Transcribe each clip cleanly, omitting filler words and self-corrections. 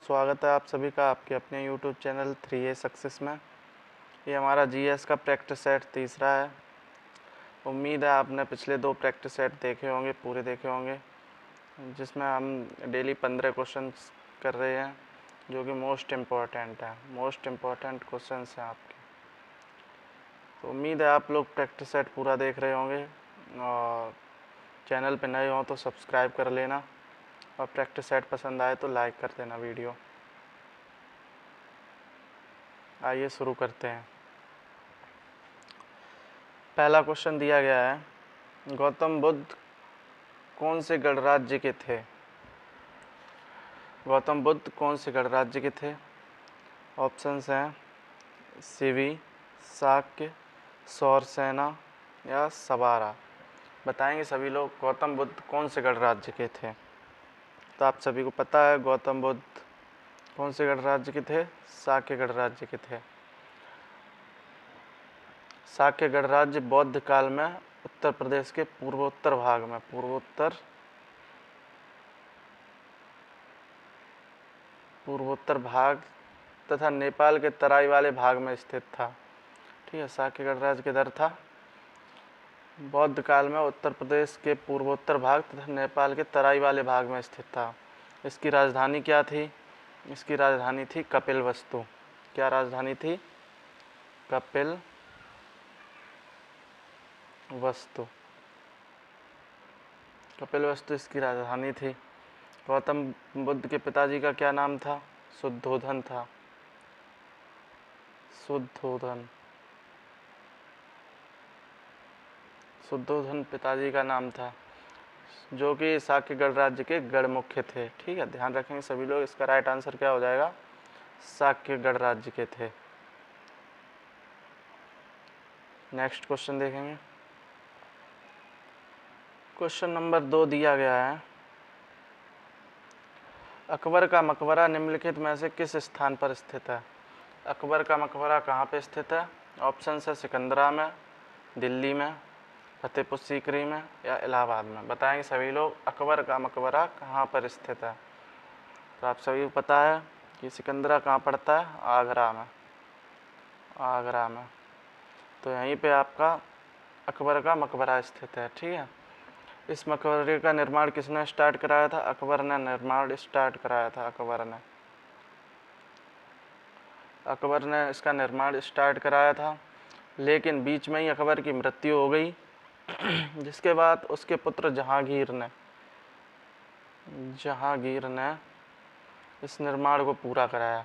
स्वागत है आप सभी का आपके अपने यूट्यूब चैनल 3A सक्सेस में। ये हमारा जीएस का प्रैक्टिस सेट तीसरा है। उम्मीद है आपने पिछले 2 प्रैक्टिस सेट देखे होंगे, पूरे देखे होंगे, जिसमें हम डेली 15 क्वेश्चंस कर रहे हैं जो कि मोस्ट इम्पॉर्टेंट क्वेश्चंस हैं आपके। तो उम्मीद है आप लोग प्रैक्टिस सेट पूरा देख रहे होंगे और चैनल पे नए हो तो सब्सक्राइब कर लेना और प्रैक्टिस सेट पसंद आए तो लाइक कर देना वीडियो। आइए शुरू करते हैं। पहला क्वेश्चन दिया गया है, गौतम बुद्ध कौन से गणराज्य के थे? गौतम बुद्ध कौन से गणराज्य के थे? ऑप्शंस हैं शिवी, शाक्य, सौरसेना या सवारा। बताएंगे सभी लोग गौतम बुद्ध कौन से गणराज्य के थे। तो आप सभी को पता है गौतम बुद्ध कौन से गणराज्य के थे? शाक्य गणराज्य के थे। शाक्य गणराज्य बौद्ध काल में उत्तर प्रदेश के पूर्वोत्तर भाग में पूर्वोत्तर भाग तथा नेपाल के तराई वाले भाग में स्थित था। ठीक है, शाक्य गणराज्य किधर था? बौद्ध काल में उत्तर प्रदेश के पूर्वोत्तर भाग तथा नेपाल के तराई वाले भाग में स्थित था। इसकी राजधानी क्या थी? इसकी राजधानी थी कपिलवस्तु। क्या राजधानी थी? कपिलवस्तु इसकी राजधानी थी। गौतम बुद्ध के पिताजी का क्या नाम था? शुद्धोधन था। शुद्धोधन पिताजी का नाम था, जो कि शाक्य गणराज्य के गढ़ मुख्य थे। ठीक है, ध्यान रखेंगे सभी लोग। इसका राइट आंसर क्या हो जाएगा? शाक्य गणराज्य के थे। नेक्स्ट क्वेश्चन देखेंगे। क्वेश्चन नंबर 2 दिया गया है, अकबर का मकबरा निम्नलिखित में से किस स्थान पर स्थित है? अकबर का मकबरा कहाँ पे स्थित है? ऑप्शन है सिकंदरा में, दिल्ली में, फतेहपुर सीकरी में या इलाहाबाद में। बताएंगे सभी लोग अकबर का मकबरा कहाँ पर स्थित है। तो आप सभी को पता है कि सिकंदरा कहाँ पड़ता है? आगरा में। तो यहीं पे आपका अकबर का मकबरा स्थित है। ठीक है, इस मकबरे का निर्माण किसने स्टार्ट कराया था? अकबर ने निर्माण स्टार्ट कराया था। अकबर ने इसका निर्माण स्टार्ट कराया था, लेकिन बीच में ही अकबर की मृत्यु हो गई, जिसके बाद उसके पुत्र जहांगीर ने इस निर्माण को पूरा कराया।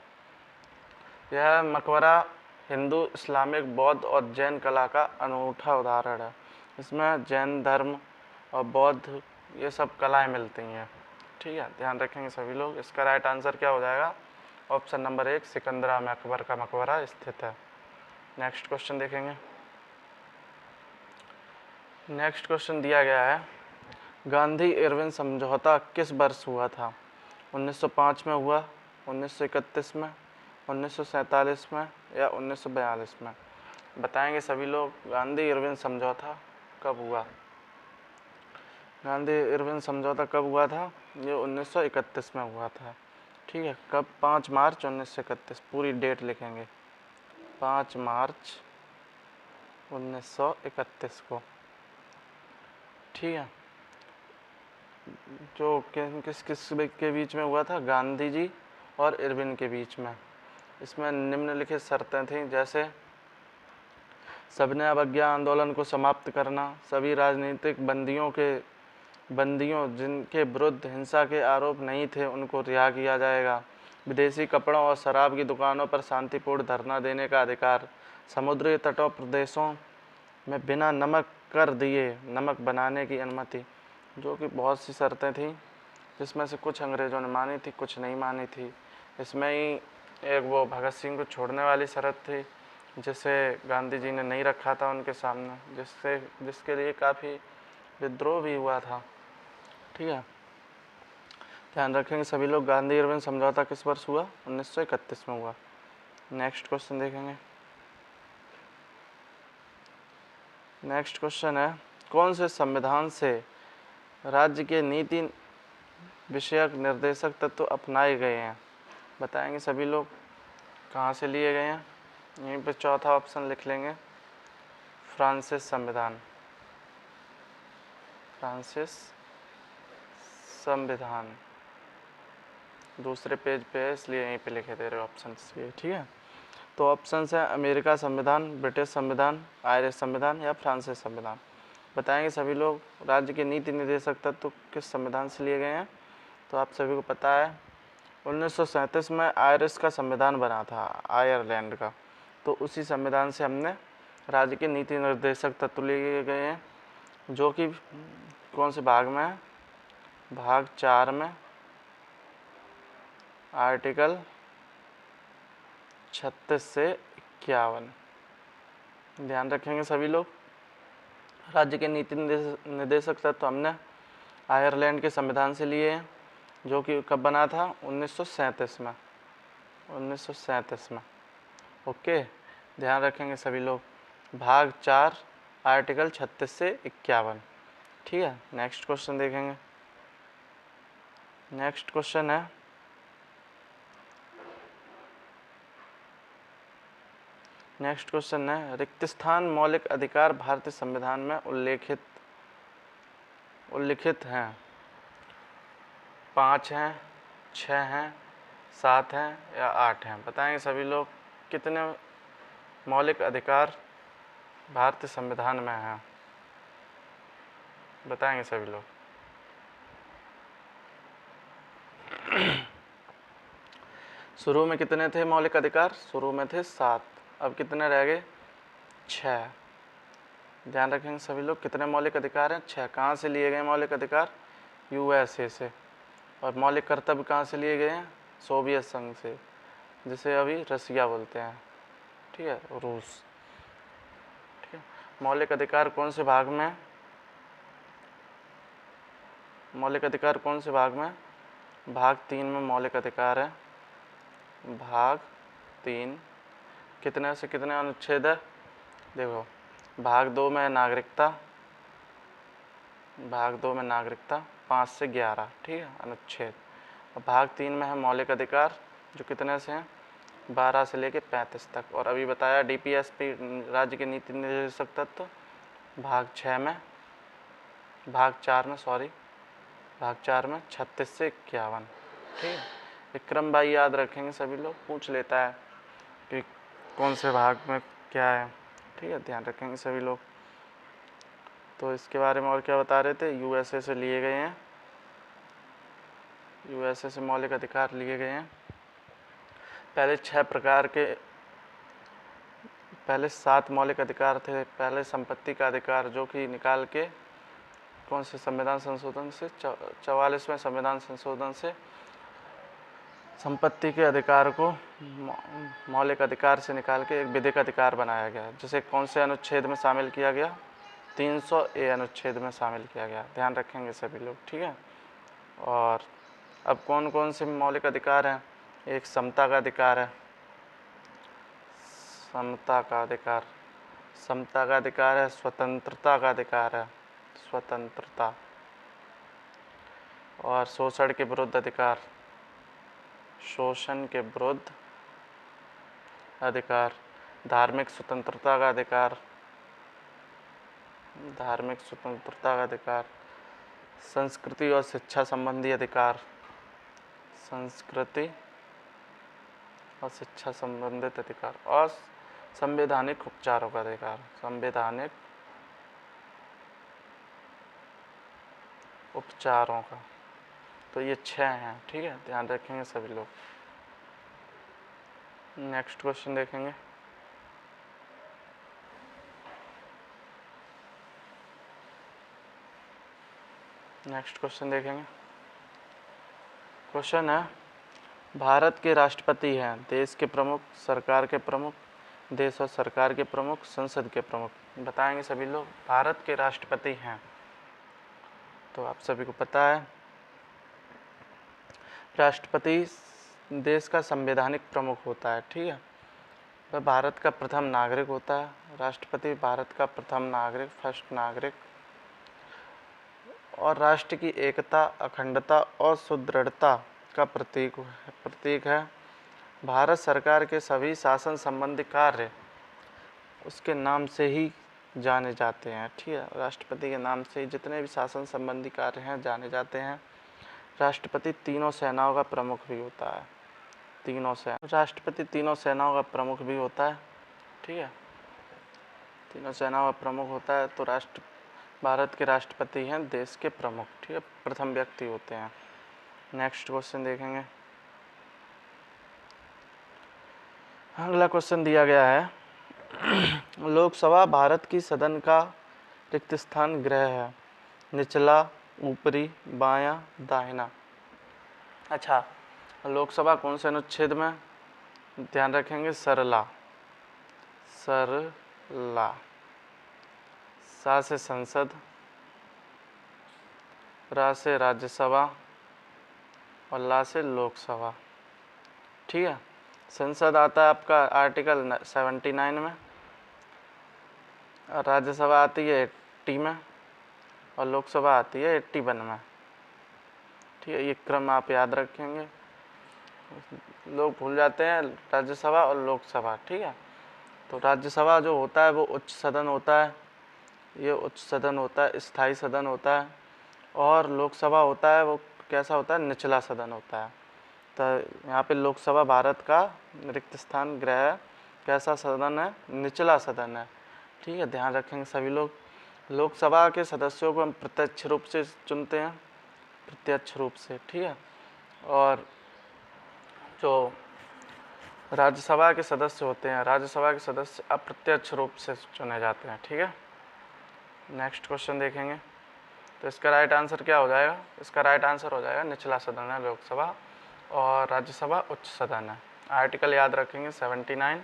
यह मकबरा हिंदू, इस्लामिक, बौद्ध और जैन कला का अनूठा उदाहरण है। इसमें जैन धर्म और बौद्ध ये सब कलाएं मिलती हैं। ठीक है, ध्यान रखेंगे सभी लोग। इसका राइट आंसर क्या हो जाएगा? ऑप्शन नंबर 1 सिकंदरा में अकबर का मकबरा स्थित है। नेक्स्ट क्वेश्चन देखेंगे। नेक्स्ट क्वेश्चन दिया गया है, गांधी इरविन समझौता किस वर्ष हुआ था? 1905 में हुआ, 1931 में, 1947 में या 1942 में। बताएंगे सभी लोग गांधी इरविन समझौता कब हुआ? गांधी इरविन समझौता कब हुआ था? ये 1931 में हुआ था। ठीक है, कब? 5 मार्च 1931। पूरी डेट लिखेंगे, 5 मार्च 1931 को। ठीक है, जो किस के बीच में हुआ था? गांधी जी और इरविन के बीच में। इसमें निम्नलिखित शर्तें थीं, जैसे सबने अवज्ञा आंदोलन को समाप्त करना, सभी राजनीतिक बंदियों जिनके विरुद्ध हिंसा के आरोप नहीं थे उनको रिहा किया जाएगा, विदेशी कपड़ों और शराब की दुकानों पर शांतिपूर्ण धरना देने का अधिकार, समुद्री तटों प्रदेशों में बिना नमक कर दिए नमक बनाने की अनुमति। जो कि बहुत सी शर्तें थीं, जिसमें से कुछ अंग्रेज़ों ने मानी थी, कुछ नहीं मानी थी। इसमें ही एक वो भगत सिंह को छोड़ने वाली शर्त थी, जिसे गांधी जी ने नहीं रखा था उनके सामने, जिसके लिए काफ़ी विद्रोह भी हुआ था। ठीक है, ध्यान रखेंगे सभी लोग। गांधी इरविन समझौता किस वर्ष हुआ? 1931 में हुआ। नेक्स्ट क्वेश्चन देखेंगे। नेक्स्ट क्वेश्चन है, कौन से संविधान से राज्य के नीति विषयक निर्देशक तत्व अपनाए गए हैं? बताएंगे सभी लोग कहाँ से लिए गए हैं। यहीं पे चौथा ऑप्शन लिख लेंगे, फ्रांसिस संविधान। फ्रांसिस संविधान दूसरे पेज पे है, इसलिए यहीं पे लिखे दे रहे ऑप्शन ये, ठीक है। तो ऑप्शन है अमेरिका संविधान, ब्रिटिश संविधान, आयरिश संविधान या फ्रांसीसी संविधान। बताएंगे सभी लोग राज्य के नीति निर्देशक तत्व किस संविधान से लिए गए हैं। तो आप सभी को पता है 1937 में आयरिश का संविधान बना था, आयरलैंड का। तो उसी संविधान से हमने राज्य के नीति निर्देशक तत्व लिए गए हैं, जो कि कौन से भाग में है, भाग 4 में आर्टिकल 36 से 51। ध्यान रखेंगे सभी लोग, राज्य के नीति निर्देशक तत्व हमने आयरलैंड के संविधान से लिए हैं, जो कि कब बना था, 1937 में। 1937 में। ओके, ध्यान रखेंगे सभी लोग, भाग 4 आर्टिकल 36 से 51। ठीक है, नेक्स्ट क्वेश्चन देखेंगे। नेक्स्ट क्वेश्चन है रिक्त स्थान मौलिक अधिकार भारतीय संविधान में उल्लिखित हैं। 5 हैं, 6 हैं, 7 हैं या 8 हैं। बताएंगे सभी लोग कितने मौलिक अधिकार भारतीय संविधान में हैं। बताएंगे सभी लोग। शुरू में कितने थे मौलिक अधिकार, शुरू में थे 7, अब कितने रह गए, 6। ध्यान रखेंगे सभी लोग, कितने मौलिक अधिकार हैं, 6। कहाँ से लिए गए मौलिक अधिकार, यूएसए से। और मौलिक कर्तव्य कहाँ से लिए गए हैं, सोवियत संघ से, जिसे अभी रसिया बोलते हैं, ठीक है, रूस। ठीक है, मौलिक अधिकार कौन से भाग में, मौलिक अधिकार कौन से भाग में, भाग 3 में मौलिक अधिकार है। भाग 3 कितने से कितने अनुच्छेद है, देखो, भाग 2 में नागरिकता, भाग 2 में नागरिकता 5 से 11, ठीक है, अनुच्छेद। और भाग 3 में है मौलिक अधिकार, जो कितने से हैं, 12 से लेके 35 तक। और अभी बताया डीपीएसपी राज्य के नीति निर्देशक तत्व भाग 4 में 36 से 51। ठीक है, एक क्रम भाई याद रखेंगे सभी लोग, पूछ लेता है कि कौन से भाग में क्या है। ठीक है, ध्यान रखेंगे सभी लोग। तो इसके बारे में और क्या बता रहे थे, यूएसए से लिए गए हैं, यूएसए से मौलिक अधिकार लिए गए हैं। पहले 6 प्रकार के, पहले 7 मौलिक अधिकार थे। पहले संपत्ति का अधिकार, जो कि निकाल के कौन से संविधान संशोधन से, 44वें संविधान संशोधन से संपत्ति के अधिकार को मौलिक अधिकार से निकाल के एक विधिक अधिकार बनाया गया, जिसे कौन से अनुच्छेद में शामिल किया गया, 300A अनुच्छेद में शामिल किया गया। ध्यान रखेंगे सभी लोग, ठीक है। और अब कौन कौन से मौलिक अधिकार हैं, एक समता का अधिकार है, समता का अधिकार, समता का अधिकार है, स्वतंत्रता का अधिकार है, स्वतंत्रता, और शोषण के विरुद्ध अधिकार, शोषण के विरुद्ध अधिकार, धार्मिक स्वतंत्रता का अधिकार, धार्मिक स्वतंत्रता का अधिकार, संस्कृति और शिक्षा संबंधी अधिकार, संस्कृति और शिक्षा संबंधित अधिकार, और संवैधानिक उपचारों का अधिकार, संवैधानिक उपचारों का। तो ये 6 हैं, ठीक है, ध्यान रखेंगे सभी लोग। नेक्स्ट क्वेश्चन देखेंगे। नेक्स्ट क्वेश्चन देखेंगे। क्वेश्चन है, भारत के राष्ट्रपति हैं देश के प्रमुख, सरकार के प्रमुख, देश और सरकार के प्रमुख, संसद के प्रमुख। बताएंगे सभी लोग, भारत के राष्ट्रपति हैं, तो आप सभी को पता है राष्ट्रपति देश का संवैधानिक प्रमुख होता है, ठीक है। वह भारत का प्रथम नागरिक होता है। राष्ट्रपति भारत का प्रथम नागरिक, फर्स्ट नागरिक, और राष्ट्र की एकता, अखंडता और सुदृढ़ता का प्रतीक है। भारत सरकार के सभी शासन संबंधी कार्य उसके नाम से ही जाने जाते हैं। ठीक है, राष्ट्रपति के नाम से ही जितने भी शासन संबंधी कार्य हैं जाने जाते हैं। राष्ट्रपति तीनों सेनाओं का प्रमुख भी होता है। राष्ट्रपति तीनों सेनाओं का प्रमुख भी होता है। ठीक है, तीनों सेनाओं का प्रमुख होता है। तो भारत के राष्ट्रपति हैं देश के प्रमुख। ठीक है, प्रथम व्यक्ति होते हैं। नेक्स्ट क्वेश्चन देखेंगे। अगला क्वेश्चन दिया गया है, लोकसभा भारत की सदन का रिक्त स्थान गृह है, निचला, ऊपरी, बायां, दाहिना। अच्छा, लोकसभा कौन से अनुच्छेद में? ध्यान रखेंगे, सरला। सा से संसद, रा से राज्यसभा और ला से लोकसभा। ठीक है, संसद आता है आपका आर्टिकल 79 में, राज्यसभा आती है 80 में और लोकसभा आती है 81 में। ठीक है, ये क्रम आप याद रखेंगे, लोग भूल जाते हैं राज्यसभा और लोकसभा। ठीक है, तो राज्यसभा जो होता है वो उच्च सदन होता है, ये उच्च सदन होता है, स्थायी सदन होता है। और लोकसभा होता है वो कैसा होता है? निचला सदन होता है। तो यहाँ पे लोकसभा भारत का रिक्त स्थान गृह है, कैसा सदन है? निचला सदन है। ठीक है, ध्यान रखेंगे सभी लोग। लोकसभा के सदस्यों को हम प्रत्यक्ष रूप से चुनते हैं, प्रत्यक्ष रूप से। ठीक है, और जो राज्यसभा के सदस्य होते हैं, राज्यसभा के सदस्य अप्रत्यक्ष रूप से चुने जाते हैं। ठीक है, नेक्स्ट क्वेश्चन देखेंगे। तो इसका राइट आंसर क्या हो जाएगा? इसका राइट आंसर हो जाएगा निचला सदन है लोकसभा और राज्यसभा उच्च सदन है। आर्टिकल याद रखेंगे 79,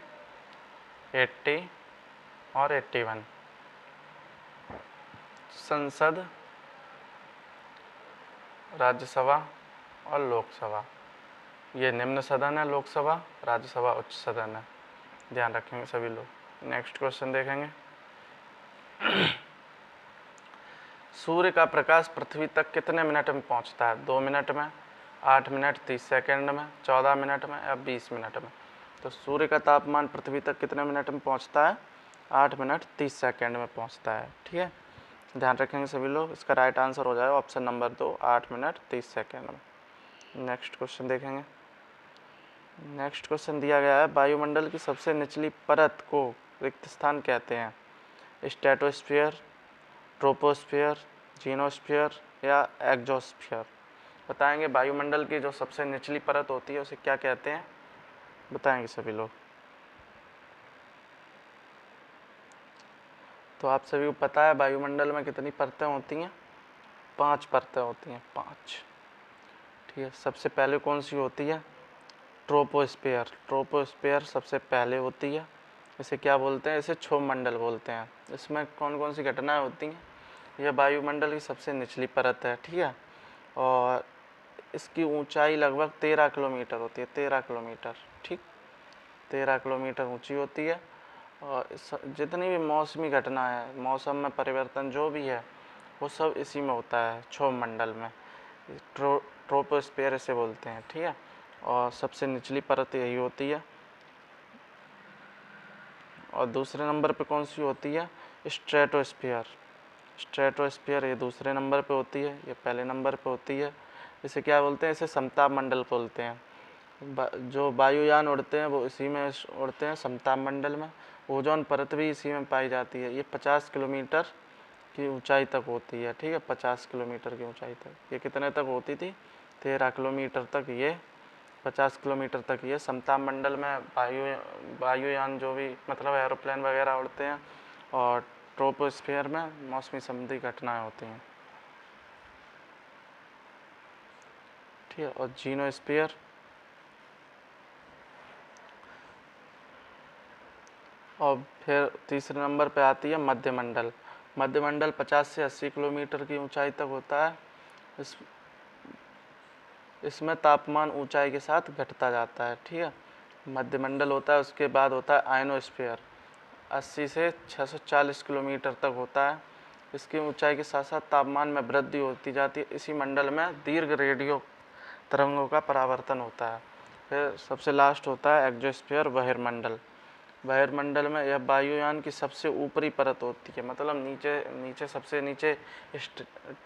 80 और 81। संसद, राज्यसभा और लोकसभा, ये निम्न सदन है लोकसभा, राज्यसभा उच्च सदन है। ध्यान रखेंगे सभी लोग। नेक्स्ट क्वेश्चन देखेंगे। सूर्य का प्रकाश पृथ्वी तक कितने मिनट में पहुंचता है? 2 मिनट में, 8 मिनट 30 सेकंड में, 14 मिनट में या 20 मिनट में? तो सूर्य का तापमान पृथ्वी तक कितने मिनट में पहुंचता है? 8 मिनट 30 सेकंड में पहुंचता है। ठीक है, ध्यान रखेंगे सभी लोग। इसका राइट आंसर हो जाएगा ऑप्शन नंबर 2, 8 मिनट 30 सेकंड में। नेक्स्ट क्वेश्चन देखेंगे। नेक्स्ट क्वेश्चन दिया गया है, वायुमंडल की सबसे निचली परत को रिक्त स्थान कहते हैं? स्ट्रेटोस्फीयर, ट्रोपोस्फीयर, जीनोस्फीयर या एक्सोस्फीयर? बताएंगे वायुमंडल की जो सबसे निचली परत होती है उसे क्या कहते हैं? बताएंगे सभी लोग। तो आप सभी को पता है वायुमंडल में कितनी परतें होती हैं? 5 परतें होती हैं, 5। ठीक है, सबसे पहले कौन सी होती है? ट्रोपोस्फीयर। ट्रोपोस्फीयर सबसे पहले होती है। इसे क्या बोलते हैं? इसे क्षोभ मंडल बोलते हैं। इसमें कौन कौन सी घटनाएं होती हैं? यह वायुमंडल की सबसे निचली परत है। ठीक है, और इसकी ऊंचाई लगभग 13 किलोमीटर होती है, 13 किलोमीटर। ठीक, 13 किलोमीटर ऊंची होती है। और जितनी भी मौसमी घटना है, मौसम में परिवर्तन जो भी है, वो सब इसी में होता है, क्षोभ मंडल में। ट्रोपोस्फीयर इसे बोलते हैं। ठीक है, और सबसे निचली परत यही होती है। और दूसरे नंबर पे कौन सी होती है? स्ट्रेटोस्फीयर। स्ट्रेटोस्फीयर ये दूसरे नंबर पे होती है, ये पहले नंबर पे होती है। इसे क्या बोलते हैं? इसे समताप मंडल बोलते हैं। जो वायुयान उड़ते हैं वो इसी में उड़ते हैं, समताप मंडल में। ओजोन परत भी इसी में पाई जाती है। ये 50 किलोमीटर की ऊंचाई तक होती है। ठीक है, 50 किलोमीटर की ऊंचाई तक। ये कितने तक होती थी? 13 किलोमीटर तक। ये 50 किलोमीटर तक ये समताप मंडल में वायुयान जो भी मतलब एरोप्लेन वगैरह उड़ते हैं। और ट्रोपोस्फीयर में मौसमी संबंधी घटनाएं होती हैं। ठीक है, और जीनोस्फीयर और फिर तीसरे नंबर पे आती है मध्यमंडल। मध्यमंडल 50 से 80 किलोमीटर की ऊंचाई तक होता है। इसमें तापमान ऊंचाई के साथ घटता जाता है। ठीक है, मध्यमंडल होता है। उसके बाद होता है आयनोस्फीयर, 80 से 640 किलोमीटर तक होता है। इसकी ऊंचाई के साथ साथ तापमान में वृद्धि होती जाती है। इसी मंडल में दीर्घ रेडियो तरंगों का परावर्तन होता है। फिर सबसे लास्ट होता है एक्सोस्फीयर, बहिर्मंडल। बहिर्मंडल में यह वायुयान की सबसे ऊपरी परत होती है, मतलब नीचे सबसे नीचे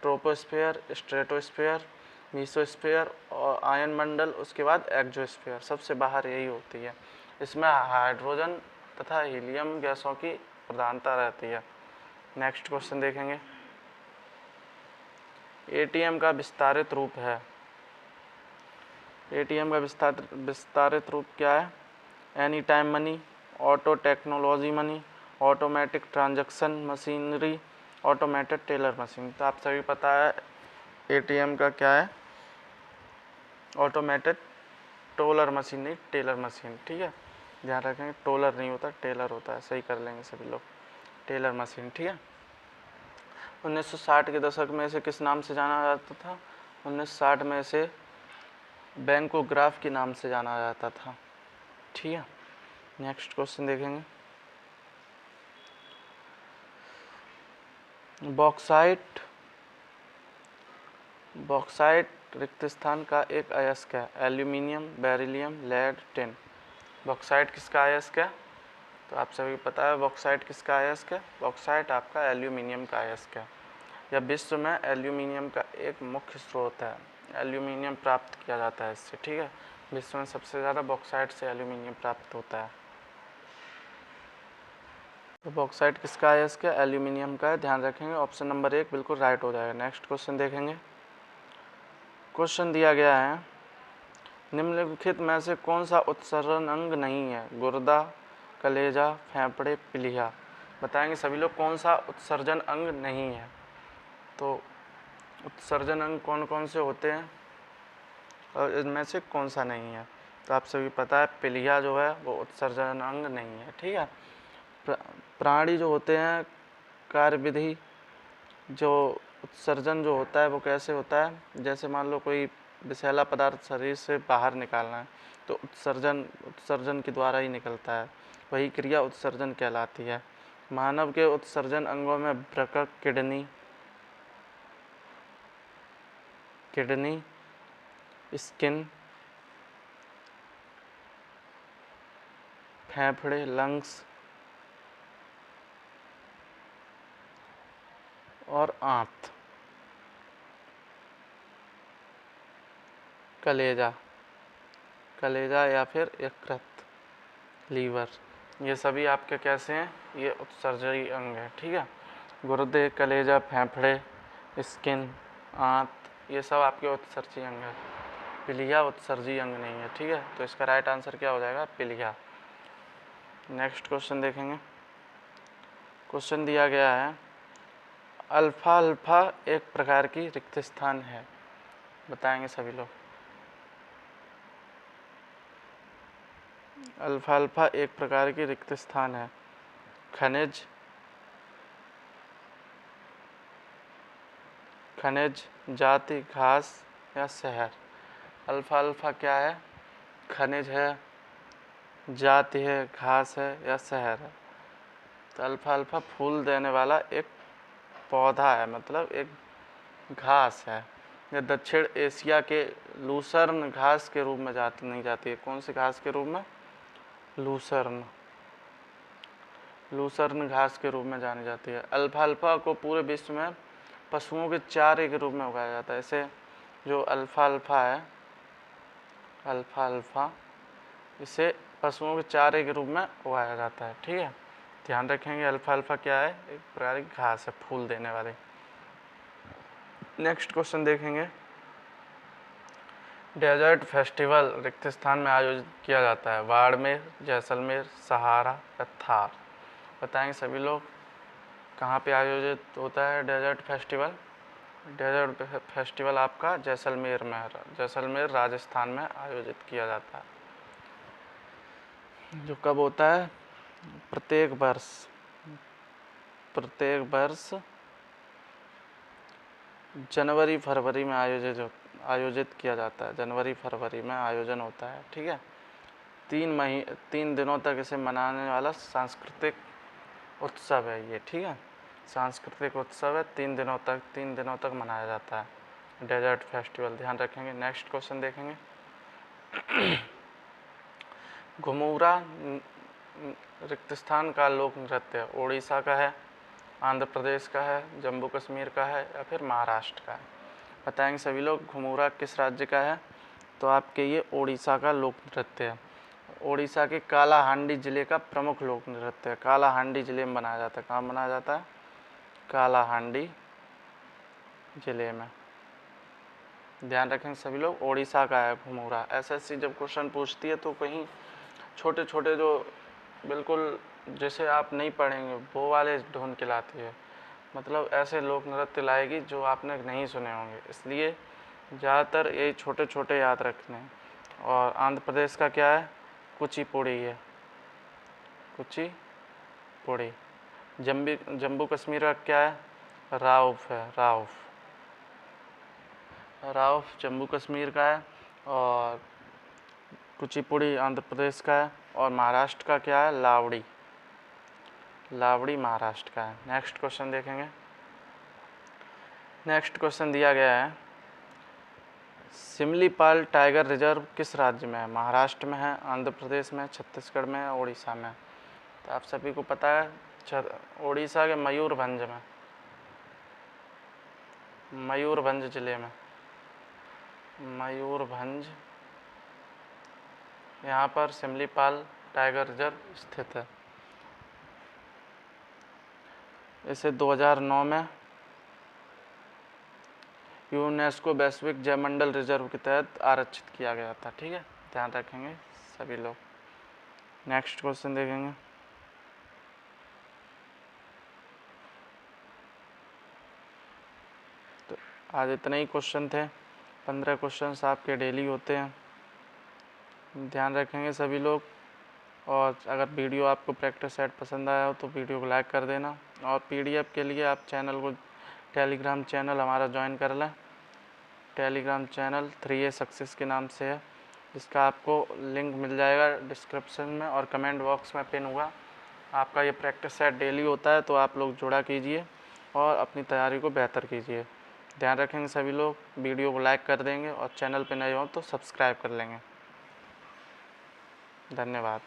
ट्रोपोस्फीयर, स्ट्रेटोस्फीयर, मीसोस्फीयर और आयन मंडल, उसके बाद एक्सोस्फीयर, सबसे बाहर यही होती है। इसमें हाइड्रोजन तथा हीलियम गैसों की प्रधानता रहती है। नेक्स्ट क्वेश्चन देखेंगे, एटीएम का विस्तारित रूप है। एटीएम का विस्तारित रूप क्या है? Any time money, auto technology money, automatic transaction machinery, automated teller machine. तो आप सभी पता है एटीएम का क्या है? ऑटोमेटेड टोलर मशीन, नहीं टेलर मशीन, ठीक है, ध्यान रखेंगे, टोलर नहीं होता टेलर होता है, सही कर लेंगे सभी लोग, टेलर मशीन, ठीक है। 1960 के दशक में इसे किस नाम से जाना जाता था? 1960 में इसे बैंकोग्राफ के नाम से जाना जाता था, ठीक है। नेक्स्ट क्वेश्चन देखेंगे, बॉक्साइट रिक्त स्थान का एक अयस्क है। Aluminium, beryllium, lead, tin. Bauxite किसका अयस्क है? तो आप सभी पता है बॉक्साइट किसका अयस्क है? बॉक्साइट आपका एल्यूमिनियम का अयस्क है। यह विश्व में एल्यूमिनियम का एक मुख्य स्रोत है। एल्यूमिनियम प्राप्त किया जाता है इससे, ठीक है। विश्व में सबसे ज़्यादा बॉक्साइट से एल्यूमिनियम प्राप्त होता है। तो बॉक्साइट किसका अयस्क है? एल्यूमिनियम का है, ध्यान रखेंगे। ऑप्शन नंबर 1 बिल्कुल राइट हो जाएगा। नेक्स्ट क्वेश्चन देखेंगे, क्वेश्चन दिया गया है, निम्नलिखित में से कौन सा उत्सर्जन अंग नहीं है? गुर्दा, कलेजा, फेफड़े, प्लीहा। बताएंगे सभी लोग कौन सा उत्सर्जन अंग नहीं है। तो उत्सर्जन अंग कौन कौन से होते हैं और इनमें से कौन सा नहीं है? तो आप सभी पता है प्लीहा जो है वो उत्सर्जन अंग नहीं है, ठीक है। प्राणी जो होते हैं, कार्यविधि जो उत्सर्जन जो होता है वो कैसे होता है? जैसे मान लो कोई विषैला पदार्थ शरीर से बाहर निकालना है तो उत्सर्जन के द्वारा ही निकलता है, वही क्रिया उत्सर्जन कहलाती है। मानव के उत्सर्जन अंगों में वृक्क, किडनी, स्किन, फेफड़े, लंग्स और आंत, कलेजा या फिर यकृत, लीवर, ये सभी आपके कैसे हैं? ये उत्सर्जयी अंग है, ठीक है। गुर्दे, कलेजा, फेफड़े, स्किन, आंत, ये सब आपके उत्सर्जयी अंग है। प्लीहा उत्सर्जयी अंग नहीं है, ठीक है। तो इसका राइट आंसर क्या हो जाएगा? प्लीहा। नेक्स्ट क्वेश्चन देखेंगे, क्वेश्चन दिया गया है, अल्फा एक प्रकार की रिक्त स्थान है। बताएंगे सभी लोग। अल्फा एक प्रकार की रिक्त स्थान है। खनिज, जाति, घास या शहर। अल्फा क्या है? खनिज है, जाति है, घास है या शहर है। तो अल्फा फूल देने वाला एक पौधा है, मतलब एक घास है। ये दक्षिण एशिया के लूसर्न घास के रूप में नहीं जाती है। कौन सी घास के रूप में? लूसर्न घास के रूप में जानी जाती है। अल्फा को पूरे विश्व में पशुओं के चारे के रूप में उगाया जाता है। इसे जो अल्फा है, अल्फा इसे पशुओं के चारे के रूप में उगाया जाता है, ठीक है। ध्यान रखेंगे अल्फा क्या है? एक प्रकार की घास है, फूल देने वाली। नेक्स्ट क्वेश्चन देखेंगे, डेजर्ट फेस्टिवल रिक्त स्थान में आयोजित किया जाता है। बाड़मेर, जैसलमेर, सहारा या थार। बताएंगे सभी लोग कहाँ पे आयोजित होता है डेजर्ट फेस्टिवल? डेजर्ट फेस्टिवल आपका जैसलमेर में, जैसलमेर राजस्थान में आयोजित किया जाता है। जो कब होता है? प्रत्येक वर्ष जनवरी फरवरी में आयोजित किया जाता है। जनवरी फरवरी में आयोजन होता है, ठीक है। 3 दिनों तक इसे मनाने वाला सांस्कृतिक उत्सव है ये, ठीक है। सांस्कृतिक उत्सव है, 3 दिनों तक मनाया जाता है डेजर्ट फेस्टिवल, ध्यान रखेंगे। नेक्स्ट क्वेश्चन देखेंगे, घुमूरा रिक्त स्थान का लोक नृत्य उड़ीसा का है, आंध्र प्रदेश का है, जम्मू कश्मीर का है या फिर महाराष्ट्र का है। बताएंगे सभी लोग घुमूरा किस राज्य का है, तो आपके ये उड़ीसा का लोक नृत्य है। उड़ीसा के कालाहांडी जिले का प्रमुख लोक नृत्य है। कालाहांडी जिले में बनाया जाता है। कहाँ बनाया जाता है? कालाहांडी जिले में। ध्यान रखें सभी लोग, उड़ीसा का है घुमूरा। एसएससी जब क्वेश्चन पूछती है तो कहीं छोटे छोटे जो बिल्कुल जैसे आप नहीं पढ़ेंगे वो वाले ढूंढ के लाती है, मतलब ऐसे लोक नृत्य लाएगी जो आपने नहीं सुने होंगे, इसलिए ज़्यादातर ये छोटे छोटे याद रखने हैं। और आंध्र प्रदेश का क्या है? कुचिपुड़ी है, कुचिपुड़ी। जम्मू कश्मीर का क्या है? राउफ है, राउफ। राउफ जम्मू कश्मीर का है और कुचिपुड़ी आंध्र प्रदेश का है। और महाराष्ट्र का क्या है? लावड़ी, लावड़ी महाराष्ट्र का है। नेक्स्ट क्वेश्चन देखेंगे। नेक्स्ट क्वेश्चन दिया गया है, सिमलीपाल टाइगर रिजर्व किस राज्य में है? महाराष्ट्र में है, आंध्र प्रदेश में, छत्तीसगढ़ में है, उड़ीसा में। तो आप सभी को पता है उड़ीसा के मयूरभंज में, मयूरभंज जिले में, मयूरभंज, यहाँ पर सिमलीपाल टाइगर रिजर्व स्थित है। इसे 2009 में यूनेस्को वैश्विक जैवमंडल रिजर्व के तहत आरक्षित किया गया था। ठीक है, ध्यान रखेंगे सभी लोग। नेक्स्ट क्वेश्चन देखेंगे। तो आज इतने ही क्वेश्चन थे, 15 क्वेश्चन आपके डेली होते हैं, ध्यान रखेंगे सभी लोग। और अगर वीडियो आपको प्रैक्टिस सेट पसंद आया हो तो वीडियो को लाइक कर देना। और पीडीएफ के लिए आप चैनल को, टेलीग्राम चैनल हमारा ज्वाइन कर लें। टेलीग्राम चैनल 3A सक्सेस के नाम से है, जिसका आपको लिंक मिल जाएगा डिस्क्रिप्शन में और कमेंट बॉक्स में पिन हुआ। आपका ये प्रैक्टिस सेट डेली होता है, तो आप लोग जुड़ा कीजिए और अपनी तैयारी को बेहतर कीजिए। ध्यान रखेंगे सभी लोग, वीडियो को लाइक कर देंगे और चैनल पर नए हो तो सब्सक्राइब कर लेंगे। धन्यवाद।